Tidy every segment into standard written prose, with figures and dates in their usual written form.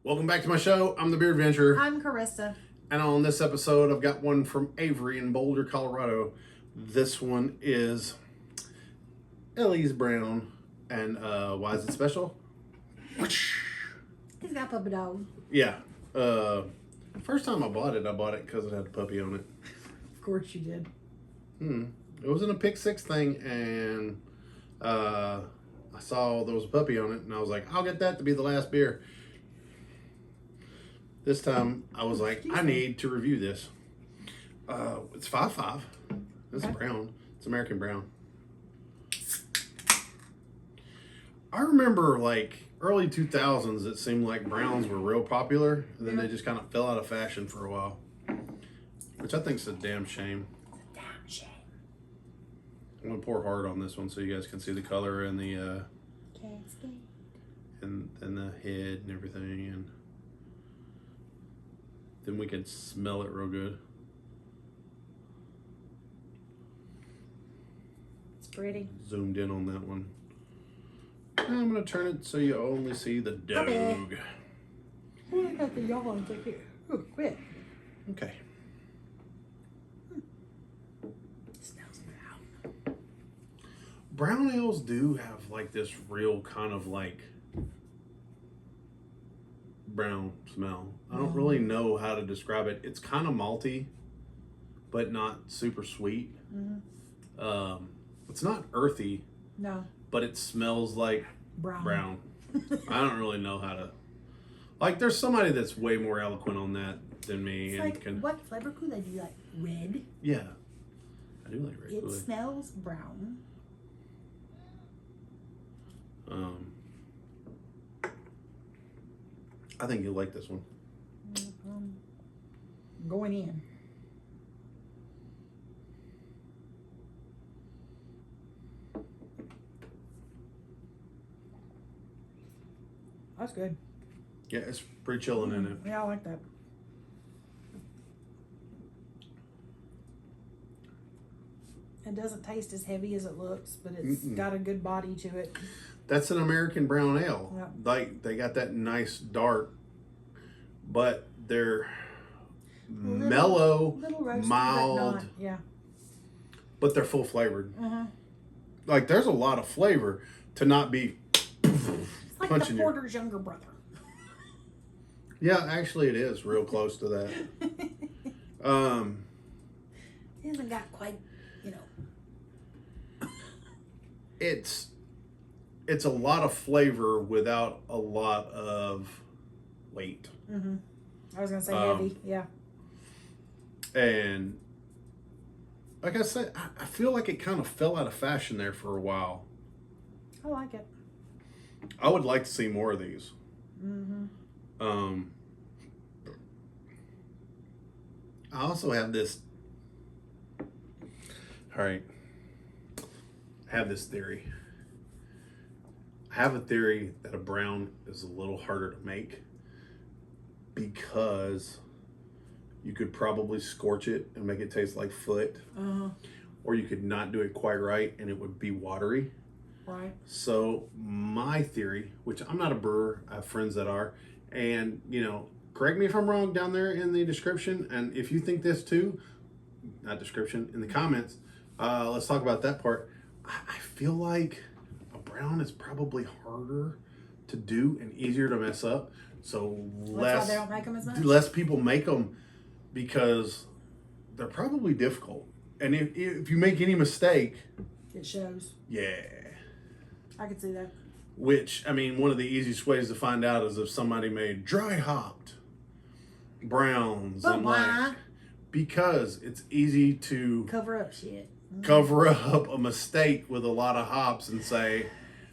Welcome back to my show. I'm the Beer Adventurer. I'm Carissa. And on this episode, I've got one from Avery in Boulder, Colorado. This one is Ellie's Brown. And why is it special? He's got a puppy dog. Yeah. First time I bought it because it had a puppy on it. Of course you did. It was in a Pick 6 thing, and I saw there was a puppy on it, and I was like, I'll get that to be the last beer. This time, I was like, I need to review this. It's 5.5. It's brown. It's American brown. I remember, like, early 2000s, it seemed like browns were real popular, and then they just kind of fell out of fashion for a while. Which I think is a damn shame. I'm going to pour hard on this one so you guys can see the color and the, and the head and everything, and then we can smell it real good. It's pretty. Zoomed in on that one. Now I'm going to turn it so you only see the dog. Oh, I got the yawn to here. Oh, quit. Okay. Smells brown. Brown ales do have like this real kind of like brown smell. I don't really know how to describe it. It's kind of malty, but not super sweet. It's not earthy. No. But it smells like brown. I don't really know how to. Like, there's somebody that's way more eloquent on that than me. It's and like, what flavor could I do? Like red? Yeah. I do like red. It smells brown. I think you'll like this one. Going in. That's good. Yeah, it's pretty chilling in it. Yeah, I like that. It doesn't taste as heavy as it looks, but it's got a good body to it. That's an American brown ale. Yep. Like, they got that nice dark, but they're mellow, roasty, mild, but not, yeah. But they're full flavored. Like, there's a lot of flavor to not be It's like punching the porter's younger brother. Yeah, actually it is real close to that. It hasn't got quite, It's a lot of flavor without a lot of weight. I was gonna say heavy, yeah. And like I said, I feel like it kind of fell out of fashion there for a while. I like it. I would like to see more of these. I also have this. All right. I have this theory. I have a theory that a brown is a little harder to make because you could probably scorch it and make it taste like foot. Or you could not do it quite right and it would be watery. Right. So my theory, which I'm not a brewer, I have friends that are, and correct me if I'm wrong down there in the description, and if you think this too, not description, in the comments, let's talk about that part. I feel like a brown is probably harder to do and easier to mess up, so That's why they don't make them as much? less people make them because they're probably difficult, and if you make any mistake, It shows. yeah. I could see that. Which, I mean, one of the easiest ways to find out is if somebody made dry hopped browns. But and why? Because it's easy to Cover up shit. cover up a mistake with a lot of hops and say,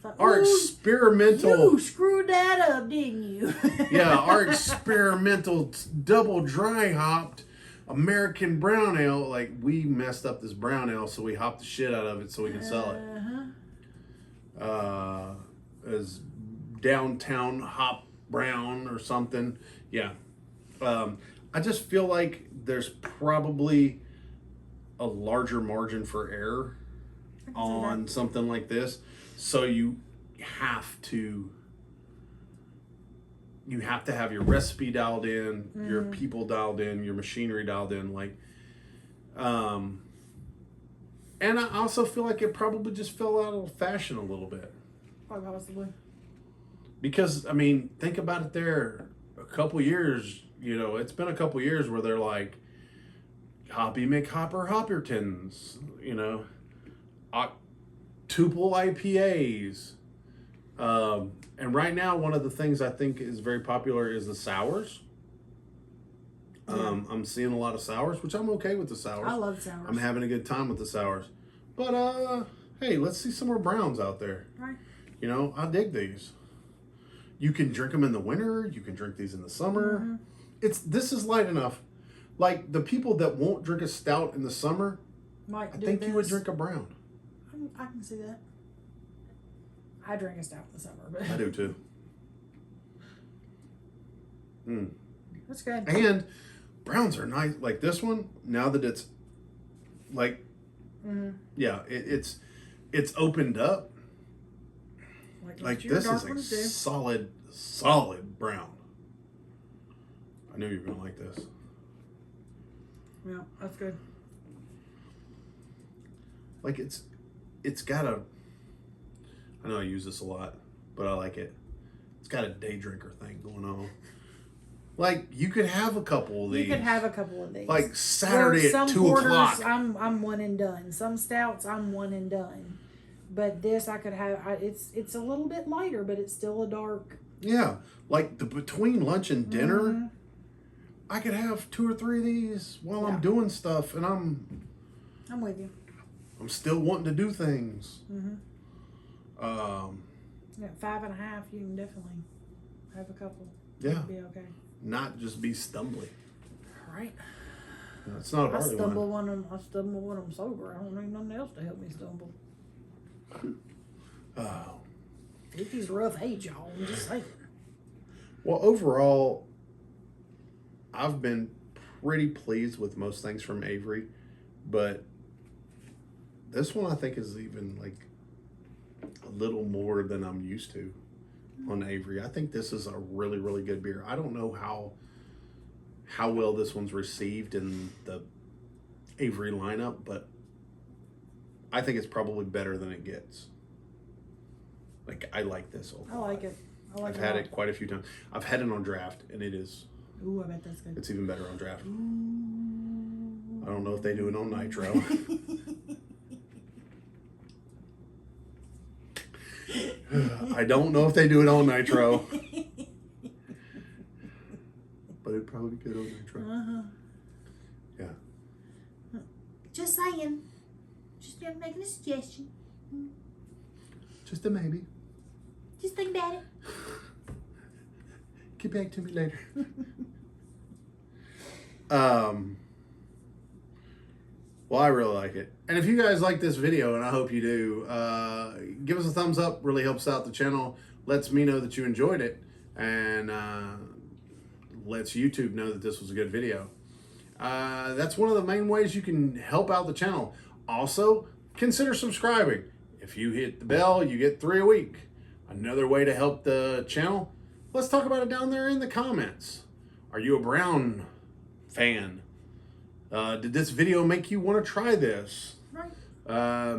Like, our experimental... You screwed that up, didn't you? Yeah, our experimental double dry hopped American brown ale, like, we messed up this brown ale, so we hopped the shit out of it so we can sell it. As downtown hop brown or something. Yeah. I just feel like there's probably a larger margin for error on something like this. So you have to you have to have your recipe dialed in, your people dialed in, your machinery dialed in, like, and I also feel like it probably just fell out of fashion a little bit. Quite possibly. Because, I mean, think about it there. A couple years, it's been a couple years where they're like, Hoppy McHopper Hoppertons, Tuple IPAs. And right now, one of the things I think is very popular is the sours. I'm seeing a lot of sours, which I'm okay with the sours. I love sours. I'm having a good time with the sours. But, hey, let's see some more browns out there. Right. I dig these. You can drink them in the winter. You can drink these in the summer. This is light enough. Like, the people that won't drink a stout in the summer, I think you would drink a brown. I can see that. I drink a stout in the summer, but I do too. That's good. And browns are nice. Like this one, now that it's like, yeah, it's opened up. Like this is a solid brown. I knew you were gonna like this. Yeah, that's good. Like it's got a. I know I use this a lot, but I like it. It's got a day drinker thing going on. Like you could have a couple of these. You could have a couple of these. Like Saturday at 2:00. I'm one and done. Some stouts I'm one and done. But this I could have. It's a little bit lighter, but it's still a dark. Yeah, like between lunch and dinner, I could have 2 or 3 of these while I'm doing stuff, and I'm with you. I'm still wanting to do things. Yeah, 5.5. You can definitely have a couple. Yeah, it'll be okay. Not just be stumbly. All right. It's not a barley I stumble when I'm sober. I don't need nothing else to help me stumble. 50's a rough age, y'all. I'm just saying. Well, overall, I've been pretty pleased with most things from Avery, but this one I think is even like a little more than I'm used to on Avery. I think this is a really, really good beer. I don't know how well this one's received in the Avery lineup, but I think it's probably better than it gets. Like, I like this overall. I like it. I've had it quite a few times. I've had it on draft, and it is. Ooh, I bet that's good. It's even better on draft. Ooh. I don't know if they do it on nitro. I don't know if they do it on nitro. But it'd probably be good on nitro. Yeah. Just saying. Just making a suggestion. Just a maybe. Just think about it. Get back to me later. Well, I really like it. And if you guys like this video, and I hope you do, give us a thumbs up. Really helps out the channel. Lets me know that you enjoyed it. And lets YouTube know that this was a good video. That's one of the main ways you can help out the channel. Also, consider subscribing. If you hit the bell, you get 3 a week. Another way to help the channel, let's talk about it down there in the comments. Are you a brown fan? Did this video make you want to try this? Right. I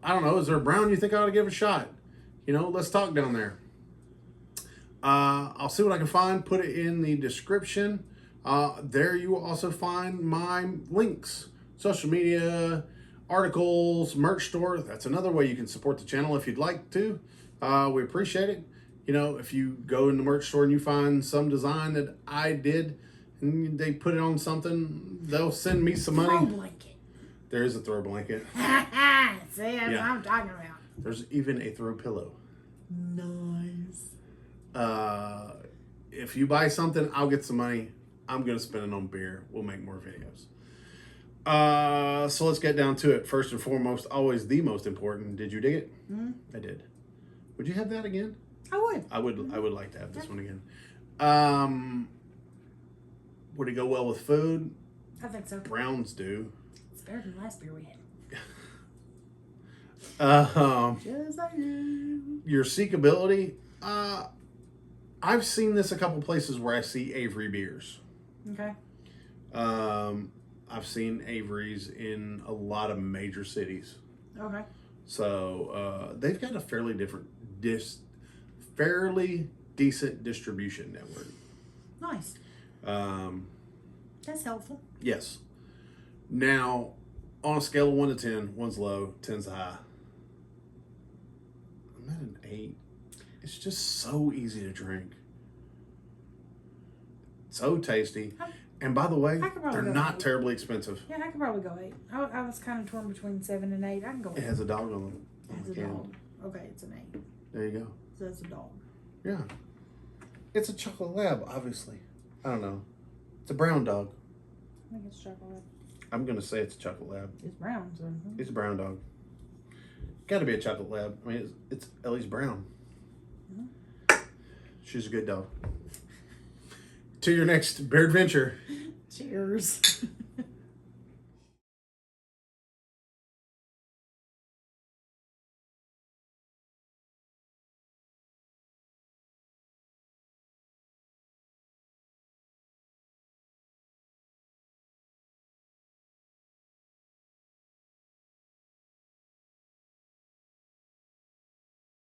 don't know. Is there a brown you think I ought to give a shot? Let's talk down there. I'll see what I can find. Put it in the description. There you will also find my links. Social media, articles, merch store. That's another way you can support the channel if you'd like to. We appreciate it. If you go in the merch store and you find some design that I did and they put it on something, they'll send me some money. Throw blanket. There is a throw blanket. See, that's what I'm talking about. There's even a throw pillow. Nice. If you buy something, I'll get some money. I'm going to spend it on beer. We'll make more videos. So let's get down to it. First and foremost, always the most important. Did you dig it? I did. Would you have that again? I would. I would like to have this one again. Would it go well with food? I think so. Browns do. It's better than last beer we had. Your seekability, I've seen this a couple places where I see Avery beers. Okay. I've seen Avery's in a lot of major cities. Okay. So they've got a fairly decent distribution network. Nice. That's helpful. Yes. Now, on a scale of 1 to 10, 1's low, 10's high. I'm at an 8. It's just so easy to drink. So tasty. And by the way, they're not terribly expensive. Yeah, I could probably go 8. I was kind of torn between 7 and 8. I can go 8. It has a dog on them. It has a dog. Okay, it's an 8. There you go. So that's a dog. Yeah. It's a chocolate lab, obviously. I don't know. It's a brown dog. I think it's chocolate. I'm going to say it's a chocolate lab. It's brown, so. It's a brown dog. Got to be a chocolate lab. I mean, it's Ellie's brown. Mm-hmm. She's a good dog. To your next beer adventure. Cheers.